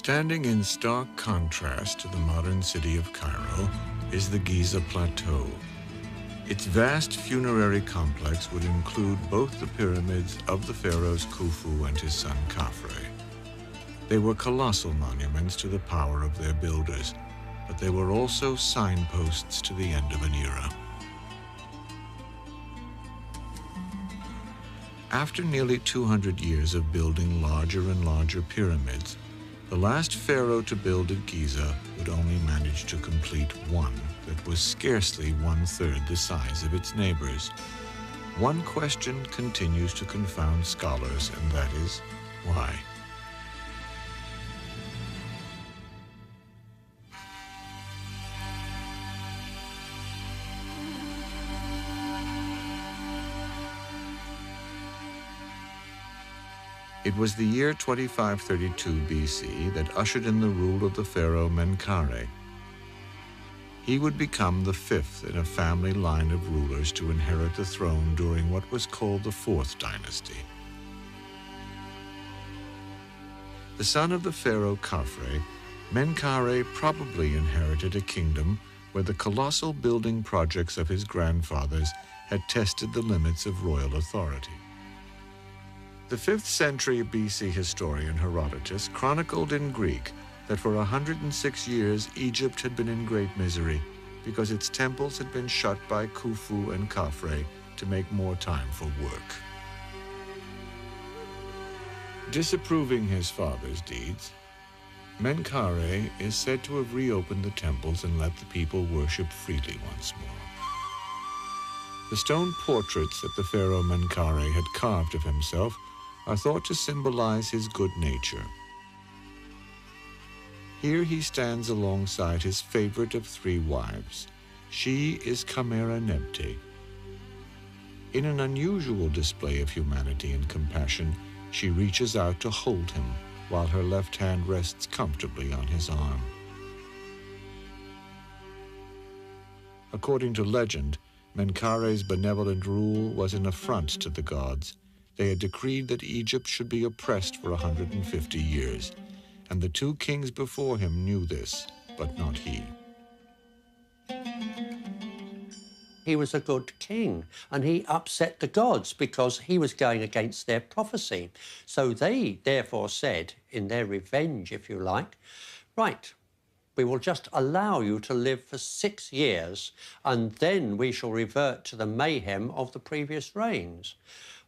Standing in stark contrast to the modern city of Cairo is the Giza Plateau. Its vast funerary complex would include both the pyramids of the pharaohs Khufu and his son Khafre. They were colossal monuments to the power of their builders, but they were also signposts to the end of an era. After nearly 200 years of building larger and larger pyramids, the last pharaoh to build at Giza would only manage to complete one that was scarcely one-third the size of its neighbors. One question continues to confound scholars, and that is, why? It was the year 2532 BC that ushered in the rule of the pharaoh Menkaure. He would become the fifth in a family line of rulers to inherit the throne during what was called the Fourth Dynasty. The son of the pharaoh Khafre, Menkaure probably inherited a kingdom where the colossal building projects of his grandfathers had tested the limits of royal authority. The 5th century BC historian Herodotus chronicled in Greek that for 106 years Egypt had been in great misery because its temples had been shut by Khufu and Khafre to make more time for work. Disapproving his father's deeds, Menkaure is said to have reopened the temples and let the people worship freely once more. The stone portraits that the pharaoh Menkaure had carved of himself are thought to symbolize his good nature. Here he stands alongside his favorite of 3 wives. She is Camera Nebte. In an unusual display of humanity and compassion, she reaches out to hold him while her left hand rests comfortably on his arm. According to legend, Menkaure's benevolent rule was an affront to the gods. They had decreed that Egypt should be oppressed for 150 years, and the 2 kings before him knew this, but not he. He was a good king, and he upset the gods because he was going against their prophecy. So they therefore said, in their revenge, if you like, right, we will just allow you to live for 6 years, and then we shall revert to the mayhem of the previous reigns.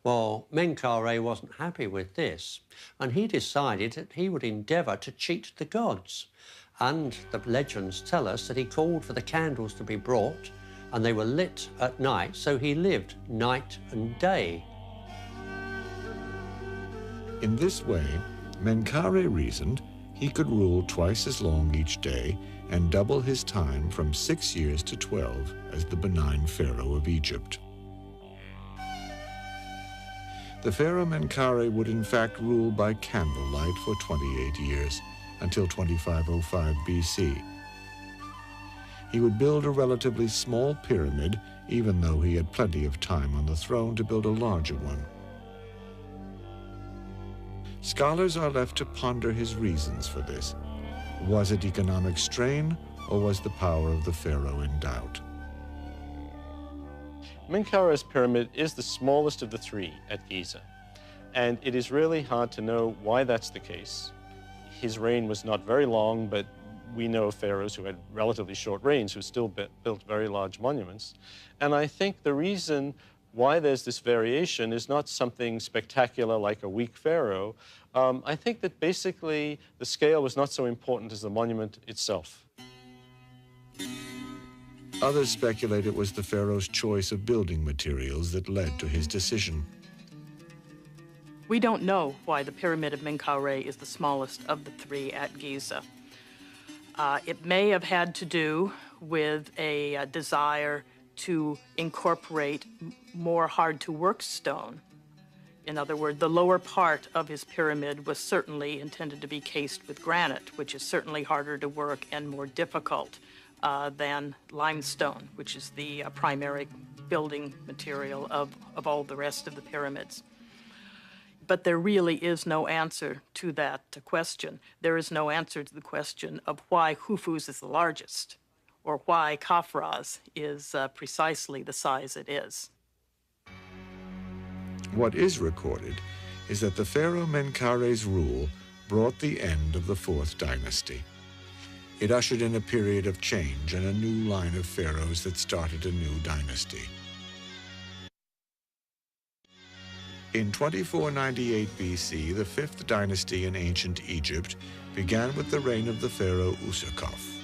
Well, Menkaure wasn't happy with this, and he decided that he would endeavour to cheat the gods. And the legends tell us that he called for the candles to be brought, and they were lit at night, so he lived night and day. In this way, Menkaure reasoned he could rule twice as long each day and double his time from 6 years to 12 as the benign pharaoh of Egypt. The pharaoh Menkaure would in fact rule by candlelight for 28 years, until 2505 BC. He would build a relatively small pyramid, even though he had plenty of time on the throne to build a larger one. Scholars are left to ponder his reasons for this. Was it economic strain, or was the power of the pharaoh in doubt? Menkaure's pyramid is the smallest of the 3 at Giza, and it is really hard to know why that's the case. His reign was not very long, but we know of pharaohs who had relatively short reigns who still built very large monuments. And I think the reason why there's this variation is not something spectacular like a weak pharaoh. I think that basically the scale was not so important as the monument itself. Others speculate it was the pharaoh's choice of building materials that led to his decision. We don't know why the Pyramid of Menkaure is the smallest of the 3 at Giza. It may have had to do with a desire to incorporate more hard-to-work stone. In other words, the lower part of his pyramid was certainly intended to be cased with granite, which is certainly harder to work and more difficult than limestone, which is the primary building material of all the rest of the pyramids. But there really is no answer to that question. There is no answer to the question of why Khufu's is the largest, or why Khafra's is precisely the size it is. What is recorded is that the pharaoh Menkare's rule brought the end of the Fourth Dynasty. It ushered in a period of change and a new line of pharaohs that started a new dynasty. In 2498 BC, the fifth dynasty in ancient Egypt began with the reign of the pharaoh Userkaf.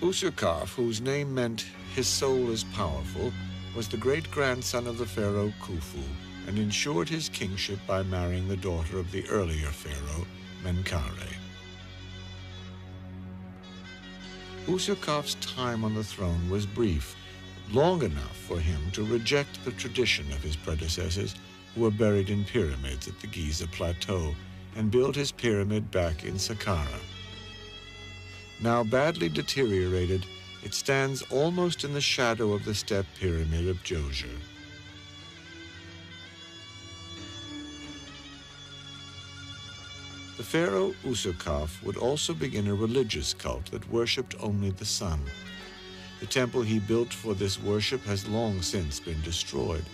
Userkaf, whose name meant "his soul is powerful," was the great-grandson of the pharaoh Khufu and ensured his kingship by marrying the daughter of the earlier pharaoh, Menkare. Userkaf's time on the throne was brief, long enough for him to reject the tradition of his predecessors who were buried in pyramids at the Giza Plateau and build his pyramid back in Saqqara. Now badly deteriorated, it stands almost in the shadow of the step pyramid of Djoser. The pharaoh Userkaf would also begin a religious cult that worshipped only the sun. The temple he built for this worship has long since been destroyed,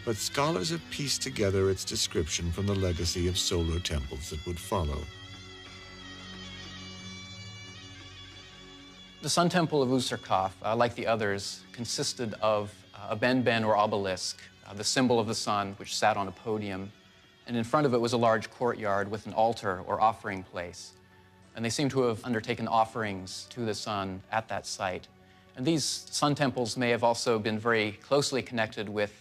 but scholars have pieced together its description from the legacy of solar temples that would follow. The Sun Temple of Userkaf, like the others, consisted of a benben or obelisk, the symbol of the sun, which sat on a podium, and in front of it was a large courtyard with an altar or offering place. And they seem to have undertaken offerings to the sun at that site. And these sun temples may have also been very closely connected with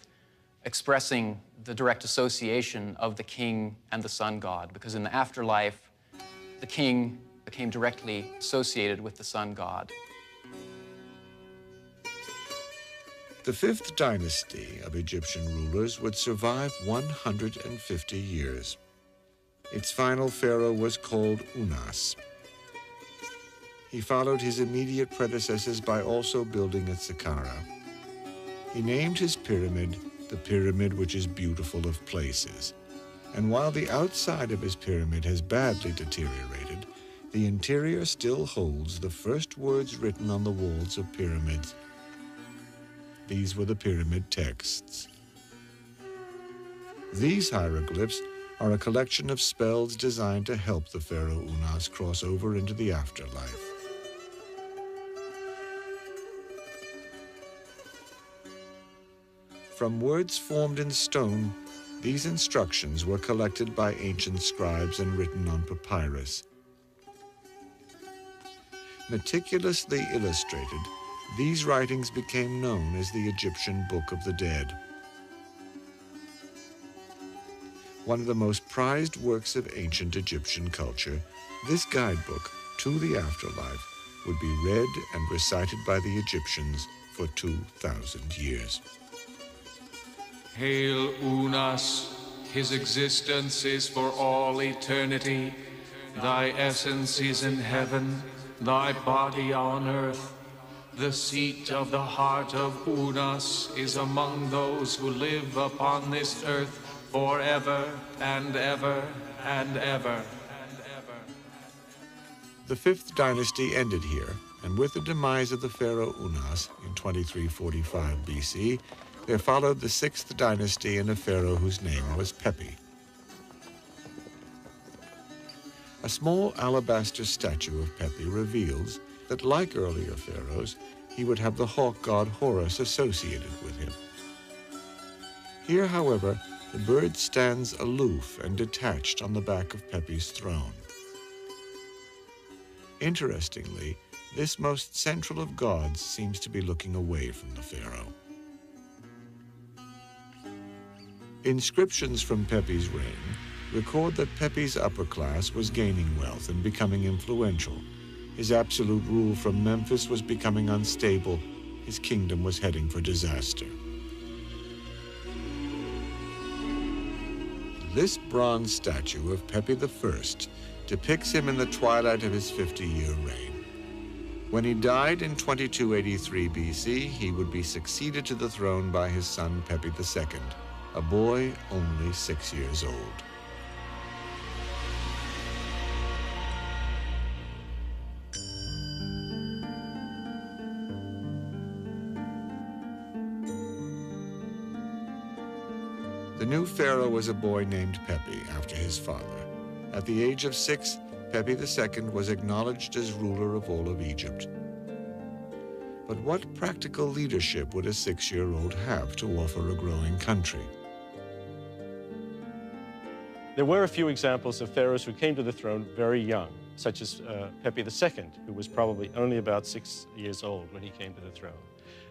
expressing the direct association of the king and the sun god, because in the afterlife, the king became directly associated with the sun god. The fifth dynasty of Egyptian rulers would survive 150 years. Its final pharaoh was called Unas. He followed his immediate predecessors by also building at Saqqara. He named his pyramid the pyramid which is beautiful of places. And while the outside of his pyramid has badly deteriorated, the interior still holds the first words written on the walls of pyramids. These were the pyramid texts. These hieroglyphs are a collection of spells designed to help the pharaoh Unas cross over into the afterlife. From words formed in stone, these instructions were collected by ancient scribes and written on papyrus. Meticulously illustrated, these writings became known as the Egyptian Book of the Dead. One of the most prized works of ancient Egyptian culture, this guidebook to the afterlife would be read and recited by the Egyptians for 2,000 years. Hail Unas, his existence is for all eternity. Thy essence is in heaven, thy body on earth. The seat of the heart of Unas is among those who live upon this earth forever and ever and ever. The fifth dynasty ended here, and with the demise of the pharaoh Unas in 2345 BC, there followed the sixth dynasty and a pharaoh whose name was Pepi. A small alabaster statue of Pepi reveals that, like earlier pharaohs, he would have the hawk god Horus associated with him. Here, however, the bird stands aloof and detached on the back of Pepi's throne. Interestingly, this most central of gods seems to be looking away from the pharaoh. Inscriptions from Pepi's reign record that Pepi's upper class was gaining wealth and becoming influential. His absolute rule from Memphis was becoming unstable. His kingdom was heading for disaster. This bronze statue of Pepi I depicts him in the twilight of his 50-year reign. When he died in 2283 BC, he would be succeeded to the throne by his son Pepi II, a boy only 6 years old. The new pharaoh was a boy named Pepi, after his father. At the age of 6, Pepi II was acknowledged as ruler of all of Egypt. But what practical leadership would a 6-year-old have to offer a growing country? There were a few examples of pharaohs who came to the throne very young, such as Pepi II, who was probably only about 6 years old when he came to the throne.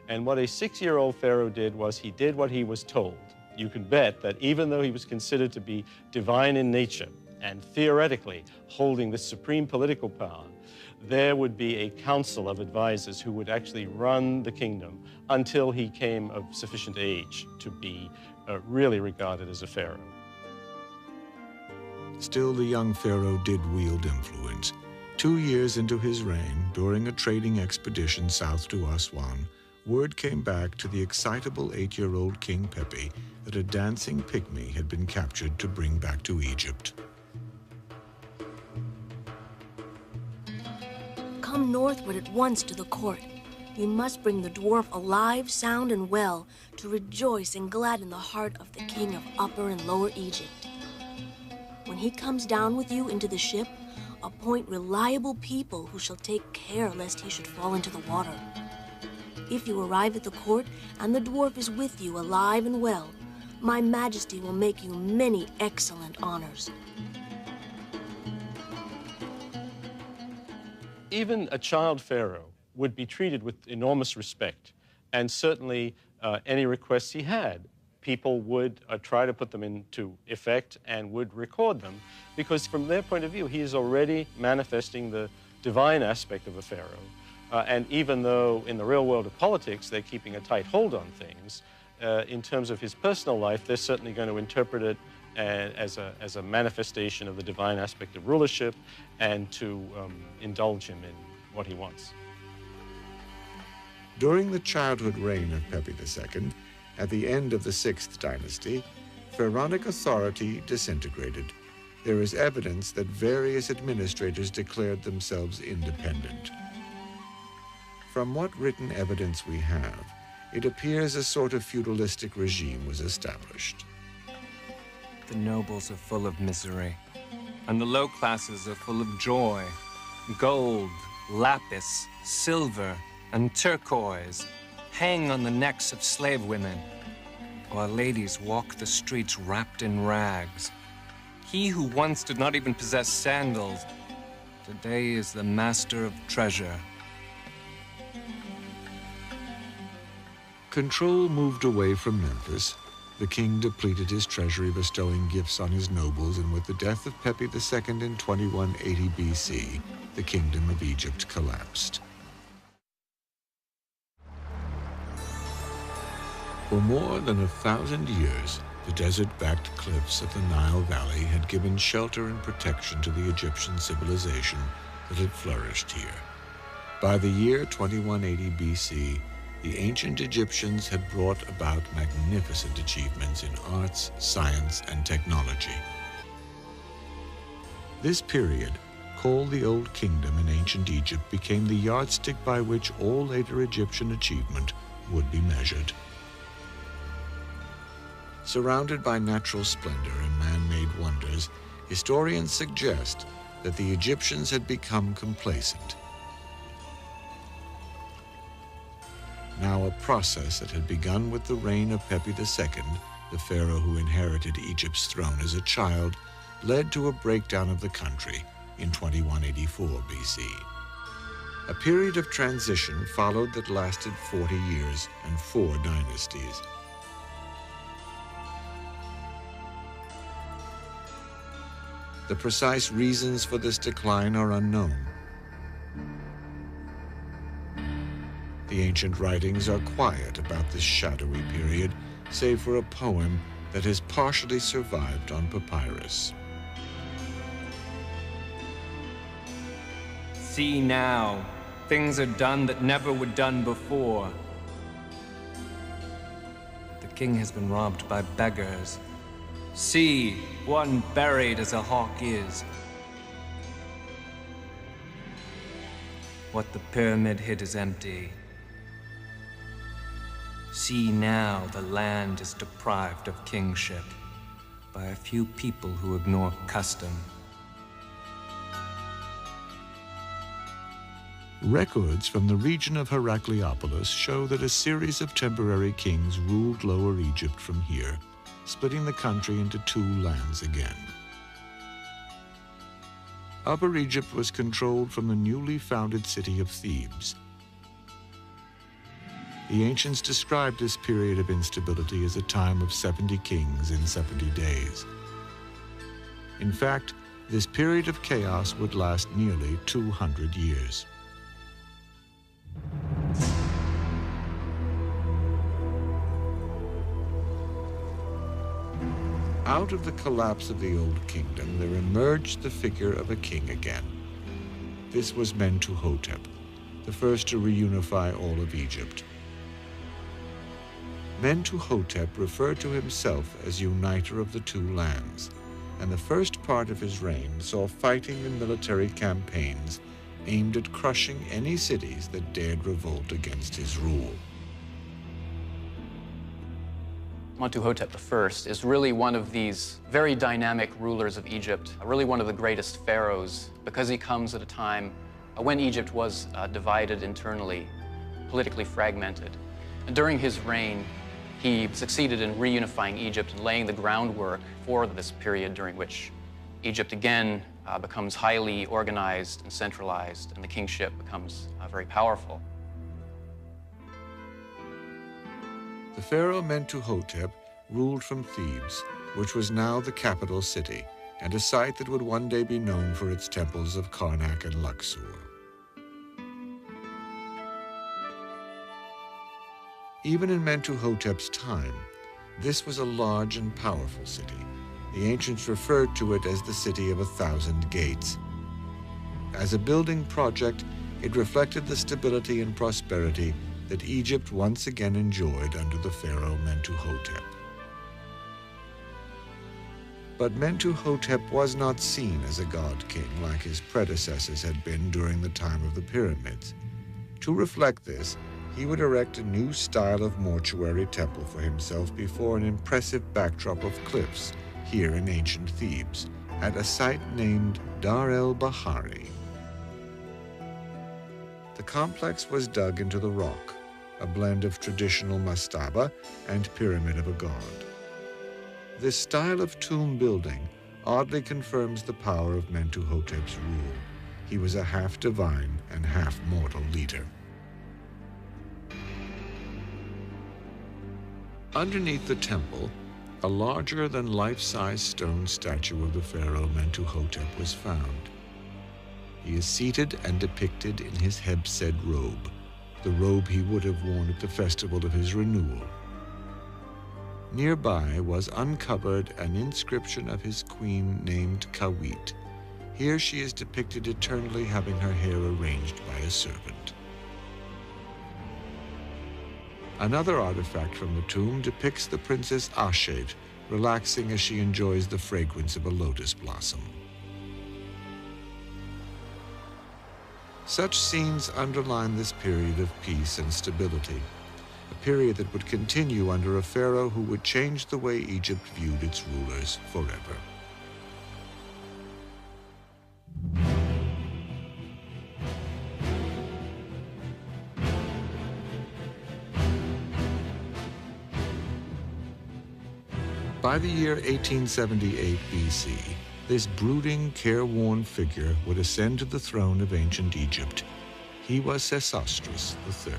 And what a 6-year-old pharaoh did was he did what he was told. You can bet that even though he was considered to be divine in nature and theoretically holding the supreme political power, there would be a council of advisors who would actually run the kingdom until he came of sufficient age to be really regarded as a pharaoh. Still, the young pharaoh did wield influence. 2 years into his reign, during a trading expedition south to Aswan, word came back to the excitable 8-year-old King Pepi that a dancing pygmy had been captured to bring back to Egypt. Come northward at once to the court. You must bring the dwarf alive, sound, and well, to rejoice and gladden the heart of the king of Upper and Lower Egypt. When he comes down with you into the ship, appoint reliable people who shall take care lest he should fall into the water. If you arrive at the court and the dwarf is with you alive and well, my majesty will make you many excellent honors. Even a child pharaoh would be treated with enormous respect, and certainly any requests he had, people would try to put them into effect and would record them, because from their point of view, he is already manifesting the divine aspect of a pharaoh. And even though in the real world of politics, they're keeping a tight hold on things, in terms of his personal life, they're certainly going to interpret it as a manifestation of the divine aspect of rulership and to indulge him in what he wants. During the childhood reign of Pepi II, at the end of the 6th dynasty, pharaonic authority disintegrated. There is evidence that various administrators declared themselves independent. From what written evidence we have, it appears a sort of feudalistic regime was established. The nobles are full of misery, and the low classes are full of joy. Gold, lapis, silver, and turquoise hang on the necks of slave women, while ladies walk the streets wrapped in rags. He who once did not even possess sandals, today is the master of treasure. Control moved away from Memphis. The king depleted his treasury, bestowing gifts on his nobles, and with the death of Pepi II in 2180 BC, the kingdom of Egypt collapsed. For more than 1,000 years, the desert-backed cliffs of the Nile Valley had given shelter and protection to the Egyptian civilization that had flourished here. By the year 2180 BC, the ancient Egyptians had brought about magnificent achievements in arts, science, and technology. This period, called the Old Kingdom in ancient Egypt, became the yardstick by which all later Egyptian achievement would be measured. Surrounded by natural splendor and man-made wonders, historians suggest that the Egyptians had become complacent. Now a process that had begun with the reign of Pepi II, the pharaoh who inherited Egypt's throne as a child, led to a breakdown of the country in 2184 BC. A period of transition followed that lasted 40 years and 4 dynasties. The precise reasons for this decline are unknown. The ancient writings are quiet about this shadowy period, save for a poem that has partially survived on papyrus. See now, things are done that never were done before. The king has been robbed by beggars. See, one buried as a hawk is. What the pyramid hid is empty. See now, the land is deprived of kingship by a few people who ignore custom. Records from the region of Heracleopolis show that a series of temporary kings ruled Lower Egypt from here, splitting the country into two lands again. Upper Egypt was controlled from the newly founded city of Thebes. The ancients described this period of instability as a time of 70 kings in 70 days. In fact, this period of chaos would last nearly 200 years. Out of the collapse of the Old Kingdom, there emerged the figure of a king again. This was Mentuhotep, the first to reunify all of Egypt. Mentuhotep referred to himself as uniter of the two lands, and the first part of his reign saw fighting and military campaigns aimed at crushing any cities that dared revolt against his rule. Mentuhotep I is really one of these very dynamic rulers of Egypt, really one of the greatest pharaohs, because he comes at a time when Egypt was divided internally, politically fragmented. And during his reign, he succeeded in reunifying Egypt and laying the groundwork for this period during which Egypt again becomes highly organized and centralized, and the kingship becomes very powerful. The pharaoh Mentuhotep ruled from Thebes, which was now the capital city, and a site that would one day be known for its temples of Karnak and Luxor. Even in Mentuhotep's time, this was a large and powerful city. The ancients referred to it as the city of 1,000 gates. As a building project, it reflected the stability and prosperity that Egypt once again enjoyed under the pharaoh Mentuhotep. But Mentuhotep was not seen as a god-king like his predecessors had been during the time of the pyramids. To reflect this, he would erect a new style of mortuary temple for himself before an impressive backdrop of cliffs here in ancient Thebes, at a site named Dar el-Bahari. The complex was dug into the rock, a blend of traditional mastaba and pyramid of a god. This style of tomb building oddly confirms the power of Mentuhotep's rule. He was a half-divine and half-mortal leader. Underneath the temple, a larger-than-life-size stone statue of the pharaoh Mentuhotep was found. He is seated and depicted in his Hebsed robe, the robe he would have worn at the festival of his renewal. Nearby was uncovered an inscription of his queen named Kawit. Here she is depicted eternally having her hair arranged by a servant. Another artifact from the tomb depicts the princess Ashed, relaxing as she enjoys the fragrance of a lotus blossom. Such scenes underline this period of peace and stability, a period that would continue under a pharaoh who would change the way Egypt viewed its rulers forever. By the year 1878 BC, this brooding, careworn figure would ascend to the throne of ancient Egypt. He was Sesostris III.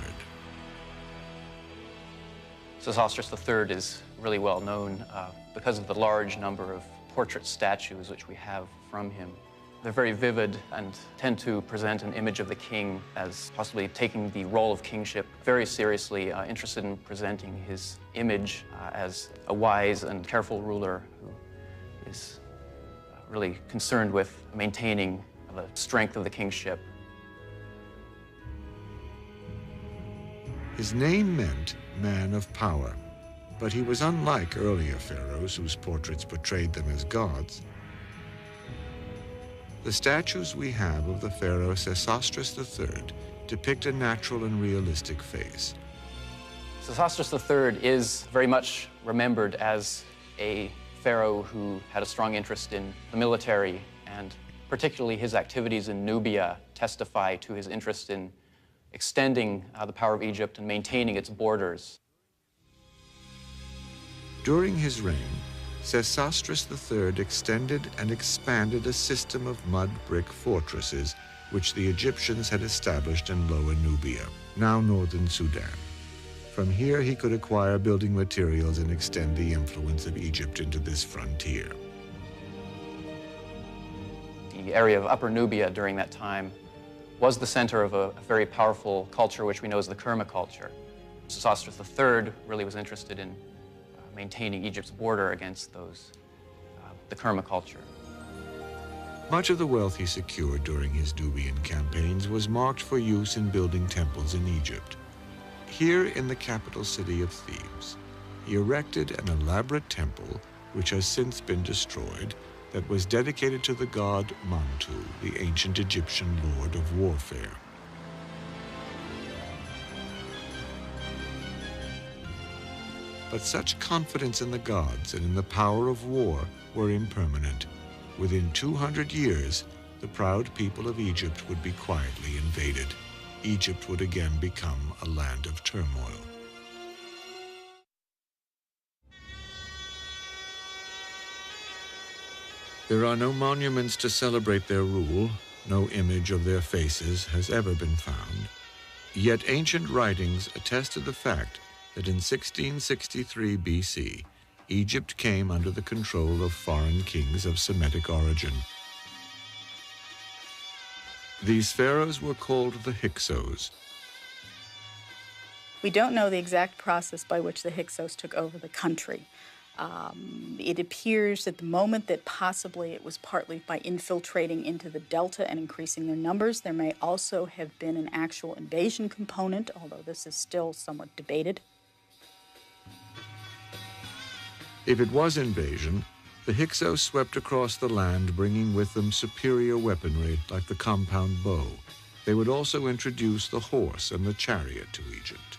Sesostris III is really well known because of the large number of portrait statues which we have from him. They're very vivid and tend to present an image of the king as possibly taking the role of kingship very seriously, interested in presenting his image as a wise and careful ruler who is really concerned with maintaining the strength of the kingship. His name meant man of power. But he was unlike earlier pharaohs whose portraits portrayed them as gods. The statues we have of the pharaoh Sesostris III depict a natural and realistic face. Sesostris III is very much remembered as a pharaoh who had a strong interest in the military, and particularly his activities in Nubia testify to his interest in extending the power of Egypt and maintaining its borders. During his reign, Sesostris III extended and expanded a system of mud brick fortresses which the Egyptians had established in Lower Nubia, now northern Sudan. From here, he could acquire building materials and extend the influence of Egypt into this frontier. The area of Upper Nubia during that time was the center of a very powerful culture which we know as the Kerma culture. Sesostris III really was interested in maintaining Egypt's border against the Kerma culture. Much of the wealth he secured during his Nubian campaigns was marked for use in building temples in Egypt. Here in the capital city of Thebes, he erected an elaborate temple which has since been destroyed that was dedicated to the god Mantu, the ancient Egyptian lord of warfare. But such confidence in the gods and in the power of war were impermanent. Within 200 years, the proud people of Egypt would be quietly invaded. Egypt would again become a land of turmoil. There are no monuments to celebrate their rule. No image of their faces has ever been found. Yet ancient writings attest to the fact that in 1663 BC, Egypt came under the control of foreign kings of Semitic origin. These pharaohs were called the Hyksos. We don't know the exact process by which the Hyksos took over the country. It appears at the moment that possibly it was partly by infiltrating into the delta and increasing their numbers. There may also have been an actual invasion component, although this is still somewhat debated. If it was invasion, the Hyksos swept across the land, bringing with them superior weaponry like the compound bow. They would also introduce the horse and the chariot to Egypt.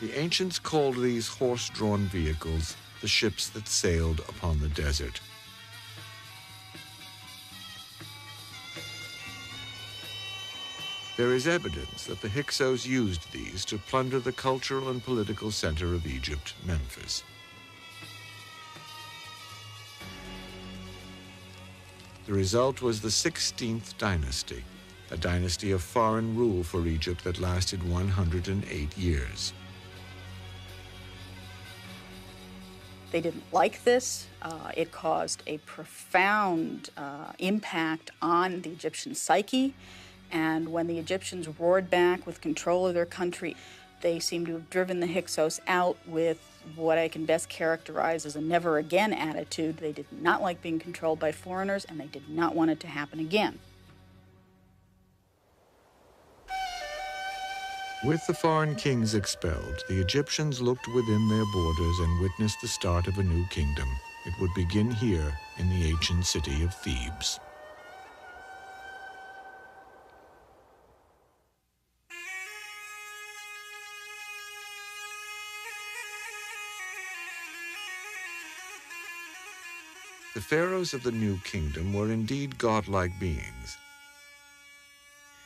The ancients called these horse-drawn vehicles the ships that sailed upon the desert. There is evidence that the Hyksos used these to plunder the cultural and political center of Egypt, Memphis. The result was the 16th dynasty, a dynasty of foreign rule for Egypt that lasted 108 years. They didn't like this. It caused a profound impact on the Egyptian psyche. And when the Egyptians roared back with control of their country, they seem to have driven the Hyksos out with what I can best characterize as a never again attitude. They did not like being controlled by foreigners, and they did not want it to happen again. With the foreign kings expelled, the Egyptians looked within their borders and witnessed the start of a new kingdom. It would begin here in the ancient city of Thebes. The pharaohs of the new kingdom were indeed godlike beings.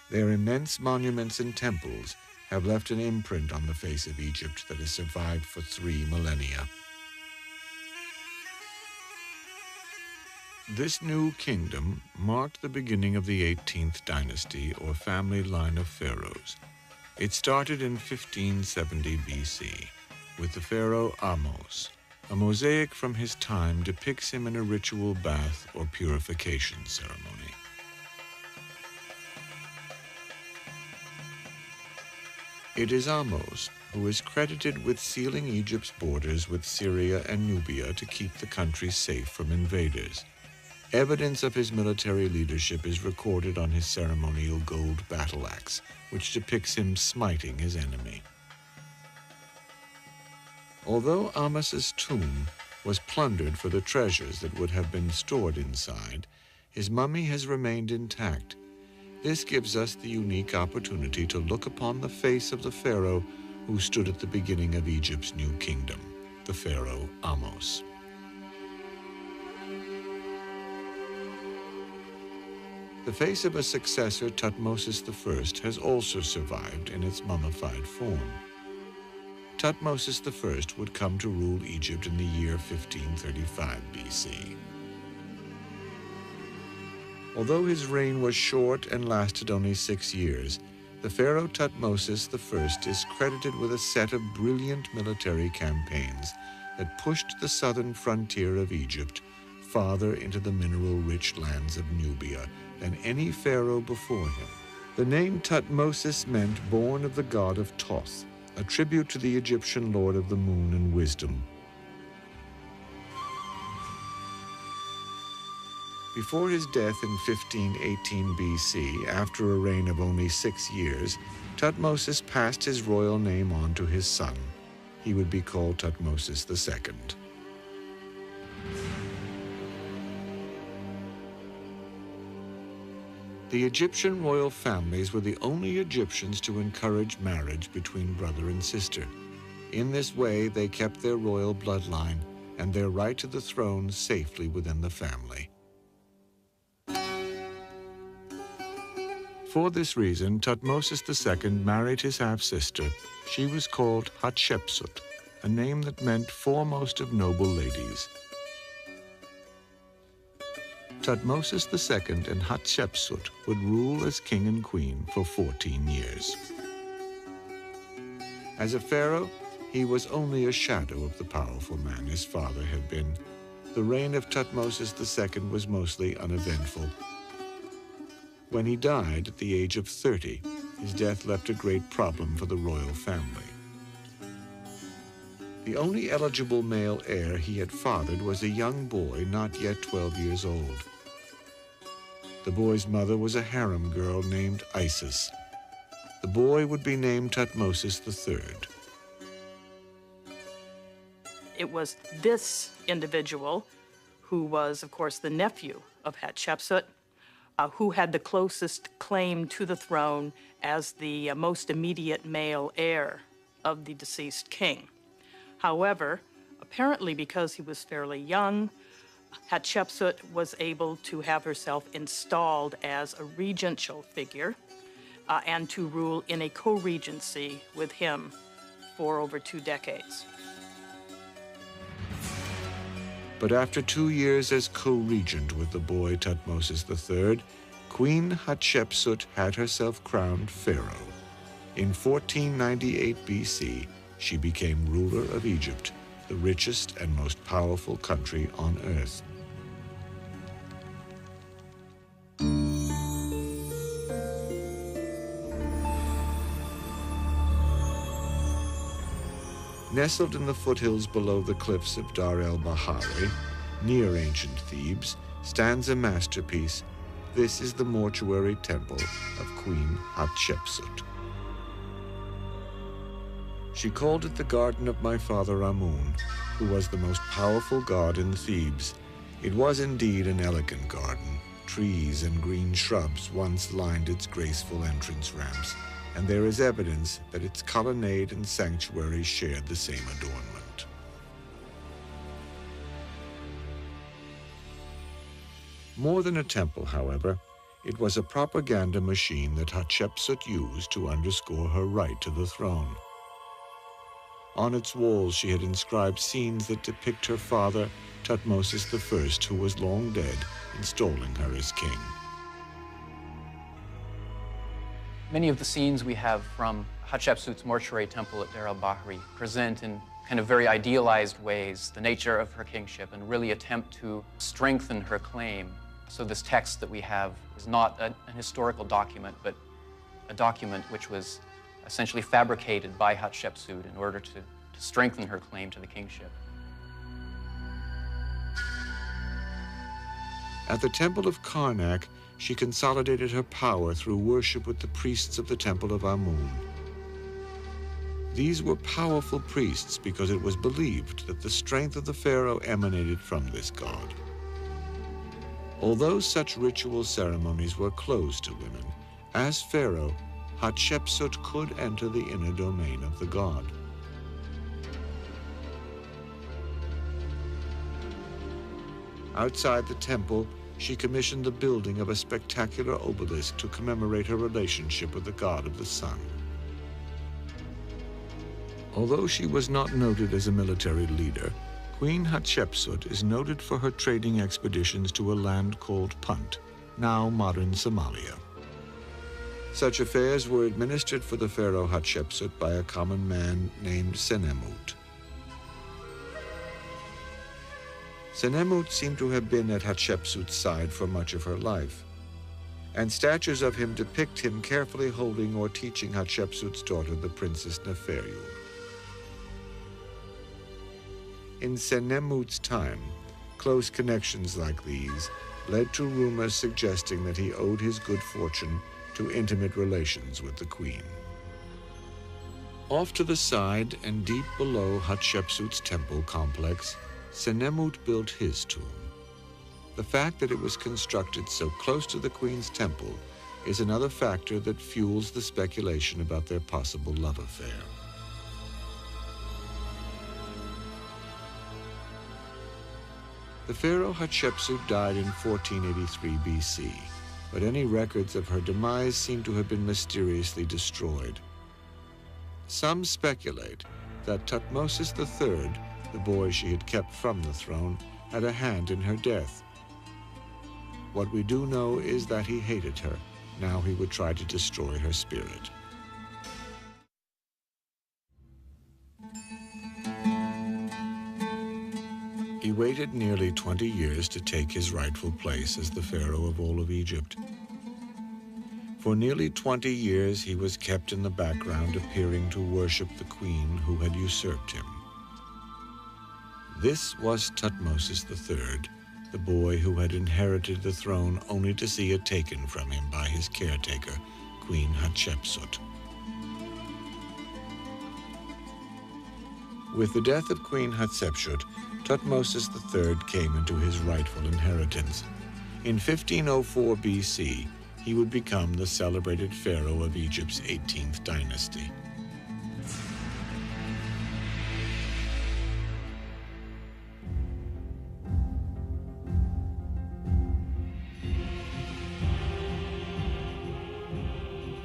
Their immense monuments and temples have left an imprint on the face of Egypt that has survived for 3 millennia. This new kingdom marked the beginning of the 18th dynasty, or family line of pharaohs. It started in 1570 BC with the pharaoh Ahmose. A mosaic from his time depicts him in a ritual bath or purification ceremony. It is Ahmose who is credited with sealing Egypt's borders with Syria and Nubia to keep the country safe from invaders. Evidence of his military leadership is recorded on his ceremonial gold battle axe, which depicts him smiting his enemy. Although Amos's tomb was plundered for the treasures that would have been stored inside, his mummy has remained intact. This gives us the unique opportunity to look upon the face of the pharaoh who stood at the beginning of Egypt's new kingdom, the pharaoh Amos. The face of a successor, Thutmose I, has also survived in its mummified form. Thutmose I would come to rule Egypt in the year 1535 BC. Although his reign was short and lasted only 6 years, the pharaoh Thutmose I is credited with a set of brilliant military campaigns that pushed the southern frontier of Egypt farther into the mineral-rich lands of Nubia than any pharaoh before him. The name Thutmose meant born of the god of Thoth, a tribute to the Egyptian lord of the moon and wisdom. Before his death in 1518 BC, after a reign of only 6 years, Thutmose passed his royal name on to his son. He would be called Thutmose II. The Egyptian royal families were the only Egyptians to encourage marriage between brother and sister. In this way, they kept their royal bloodline and their right to the throne safely within the family. For this reason, Thutmose II married his half-sister. She was called Hatshepsut, a name that meant foremost of noble ladies. Thutmose II and Hatshepsut would rule as king and queen for 14 years. As a pharaoh, he was only a shadow of the powerful man his father had been. The reign of Thutmose II was mostly uneventful. When he died at the age of 30, his death left a great problem for the royal family. The only eligible male heir he had fathered was a young boy not yet 12 years old. The boy's mother was a harem girl named Isis. The boy would be named Thutmose III. It was this individual, who was, of course, the nephew of Hatshepsut, who had the closest claim to the throne as the most immediate male heir of the deceased king. However, apparently because he was fairly young, Hatshepsut was able to have herself installed as a regential figure and to rule in a co-regency with him for over 2 decades. But after 2 years as co-regent with the boy Thutmose III, Queen Hatshepsut had herself crowned pharaoh. In 1498 BC, she became ruler of Egypt, the richest and most powerful country on earth. Nestled in the foothills below the cliffs of Dar el-Bahari, near ancient Thebes, stands a masterpiece. This is the mortuary temple of Queen Hatshepsut. She called it the garden of my father Amun, who was the most powerful god in Thebes. It was indeed an elegant garden. Trees and green shrubs once lined its graceful entrance ramps, and there is evidence that its colonnade and sanctuary shared the same adornment. More than a temple, however, it was a propaganda machine that Hatshepsut used to underscore her right to the throne. On its walls, she had inscribed scenes that depict her father, Thutmose I, who was long dead, installing her as king. Many of the scenes we have from Hatshepsut's mortuary temple at Dar el-Bahri present in kind of very idealized ways the nature of her kingship and really attempt to strengthen her claim. So this text that we have is not an historical document, but a document which was essentially fabricated by Hatshepsut in order to strengthen her claim to the kingship. At the temple of Karnak, she consolidated her power through worship with the priests of the temple of Amun. These were powerful priests because it was believed that the strength of the pharaoh emanated from this god. Although such ritual ceremonies were closed to women, as pharaoh, Hatshepsut could enter the inner domain of the god. Outside the temple, she commissioned the building of a spectacular obelisk to commemorate her relationship with the god of the sun. Although she was not noted as a military leader, Queen Hatshepsut is noted for her trading expeditions to a land called Punt, now modern Somalia. Such affairs were administered for the pharaoh Hatshepsut by a common man named Senemut. Senemut seemed to have been at Hatshepsut's side for much of her life, and statues of him depict him carefully holding or teaching Hatshepsut's daughter, the Princess Neferu. In Senemut's time, close connections like these led to rumors suggesting that he owed his good fortune to intimate relations with the queen. Off to the side and deep below Hatshepsut's temple complex, Senemut built his tomb. The fact that it was constructed so close to the queen's temple is another factor that fuels the speculation about their possible love affair. The pharaoh Hatshepsut died in 1483 BC, but any records of her demise seem to have been mysteriously destroyed. Some speculate that Thutmose III, the boy she had kept from the throne, had a hand in her death. What we do know is that he hated her. Now he would try to destroy her spirit. He waited nearly 20 years to take his rightful place as the pharaoh of all of Egypt. For nearly 20 years, he was kept in the background, appearing to worship the queen who had usurped him. This was Thutmose III, the boy who had inherited the throne only to see it taken from him by his caretaker, Queen Hatshepsut. With the death of Queen Hatshepsut, Thutmose III came into his rightful inheritance. In 1504 BC, he would become the celebrated pharaoh of Egypt's 18th dynasty.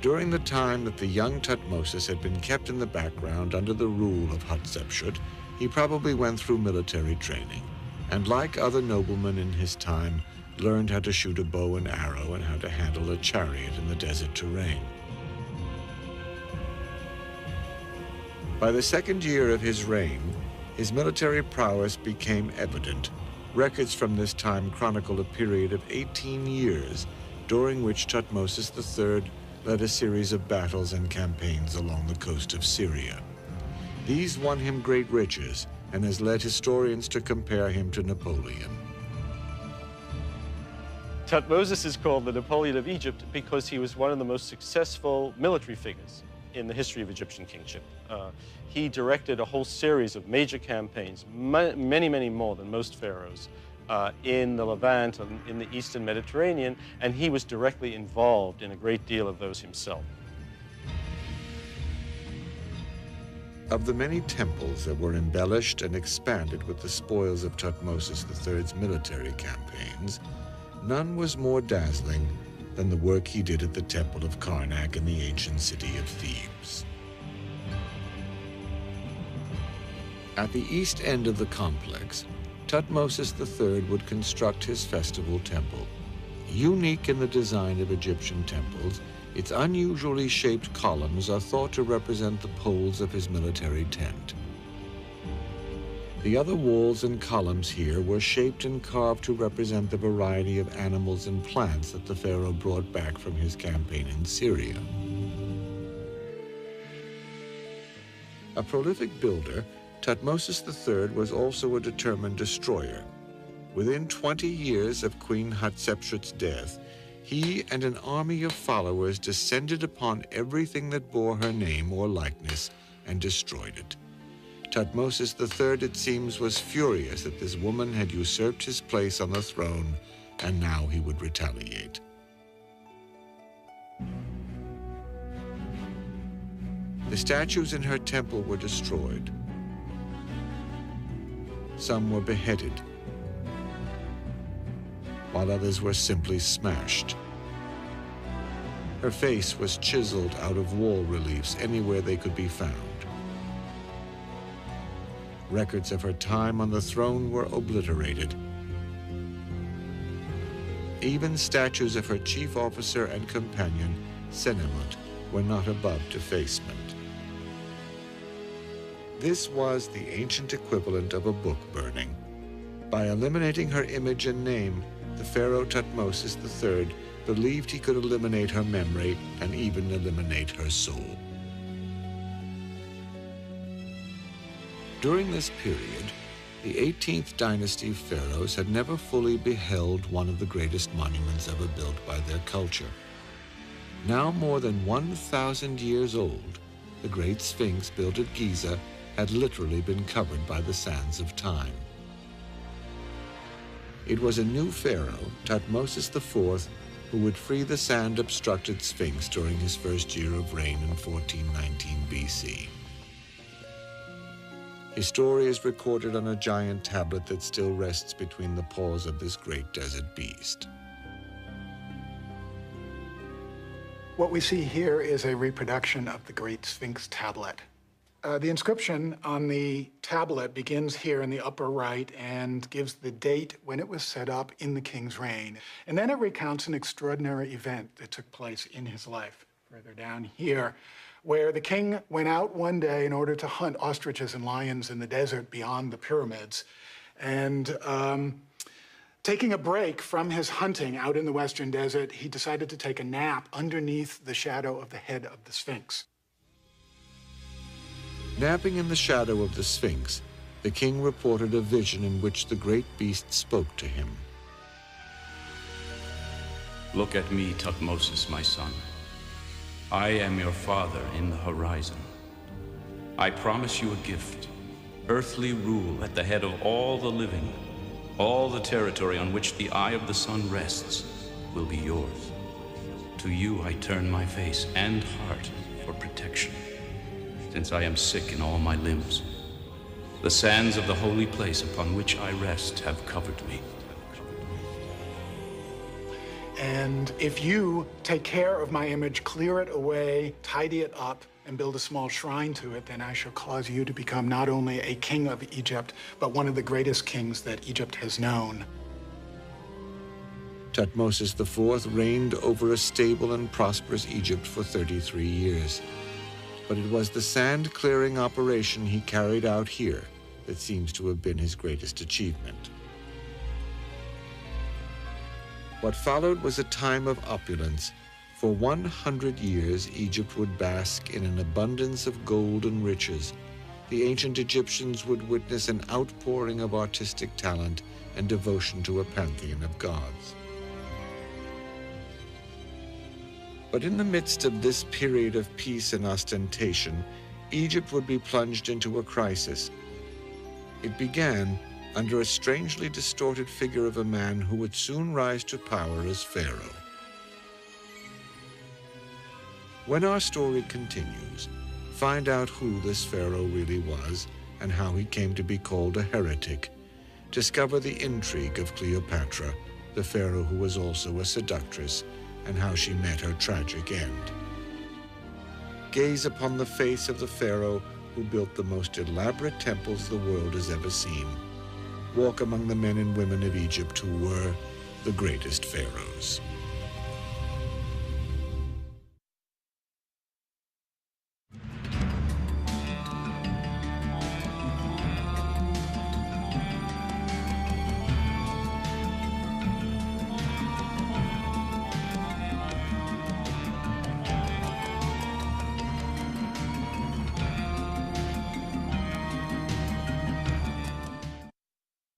During the time that the young Thutmose had been kept in the background under the rule of Hatshepsut, he probably went through military training, and like other noblemen in his time, learned how to shoot a bow and arrow and how to handle a chariot in the desert terrain. By the second year of his reign, his military prowess became evident. Records from this time chronicle a period of 18 years, during which Thutmose III led a series of battles and campaigns along the coast of Syria. These won him great riches and has led historians to compare him to Napoleon. Thutmose is called the Napoleon of Egypt because he was one of the most successful military figures in the history of Egyptian kingship. He directed a whole series of major campaigns, many, many more than most pharaohs, in the Levant and in the Eastern Mediterranean, and he was directly involved in a great deal of those himself. Of the many temples that were embellished and expanded with the spoils of Thutmose III's military campaigns, none was more dazzling than the work he did at the Temple of Karnak in the ancient city of Thebes. At the east end of the complex, Thutmose III would construct his festival temple. Unique in the design of Egyptian temples, its unusually shaped columns are thought to represent the poles of his military tent. The other walls and columns here were shaped and carved to represent the variety of animals and plants that the pharaoh brought back from his campaign in Syria. A prolific builder, Thutmose III was also a determined destroyer. Within 20 years of Queen Hatshepsut's death, he and an army of followers descended upon everything that bore her name or likeness and destroyed it. Thutmose III, it seems, was furious that this woman had usurped his place on the throne, and now he would retaliate. The statues in her temple were destroyed. Some were beheaded, while others were simply smashed. Her face was chiseled out of wall reliefs anywhere they could be found. Records of her time on the throne were obliterated. Even statues of her chief officer and companion, Sennemut, were not above defacement. This was the ancient equivalent of a book burning. By eliminating her image and name, the pharaoh Thutmose III believed he could eliminate her memory and even eliminate her soul. During this period, the 18th dynasty pharaohs had never fully beheld one of the greatest monuments ever built by their culture. Now more than 1,000 years old, the Great Sphinx built at Giza had literally been covered by the sands of time. It was a new pharaoh, Thutmose IV, who would free the sand-obstructed Sphinx during his first year of reign in 1419 BC. His story is recorded on a giant tablet that still rests between the paws of this great desert beast. What we see here is a reproduction of the Great Sphinx tablet. The inscription on the tablet begins here in the upper right and gives the date when it was set up in the king's reign. And then it recounts an extraordinary event that took place in his life. Further down here, where the king went out one day in order to hunt ostriches and lions in the desert beyond the pyramids. And taking a break from his hunting out in the western desert, he decided to take a nap underneath the shadow of the head of the Sphinx. Napping in the shadow of the Sphinx, the king reported a vision in which the great beast spoke to him. Look at me, Thutmose, my son. I am your father in the horizon. I promise you a gift, earthly rule at the head of all the living. All the territory on which the eye of the sun rests will be yours. To you I turn my face and heart for protection, since I am sick in all my limbs. The sands of the holy place upon which I rest have covered me. And if you take care of my image, clear it away, tidy it up, and build a small shrine to it, then I shall cause you to become not only a king of Egypt, but one of the greatest kings that Egypt has known. Thutmose IV reigned over a stable and prosperous Egypt for 33 years. But it was the sand-clearing operation he carried out here that seems to have been his greatest achievement. What followed was a time of opulence. For 100 years, Egypt would bask in an abundance of gold and riches. The ancient Egyptians would witness an outpouring of artistic talent and devotion to a pantheon of gods. But in the midst of this period of peace and ostentation, Egypt would be plunged into a crisis. It began under a strangely distorted figure of a man who would soon rise to power as pharaoh. When our story continues, find out who this pharaoh really was and how he came to be called a heretic. Discover the intrigue of Cleopatra, the pharaoh who was also a seductress, and how she met her tragic end. Gaze upon the face of the pharaoh who built the most elaborate temples the world has ever seen. Walk among the men and women of Egypt who were the greatest pharaohs.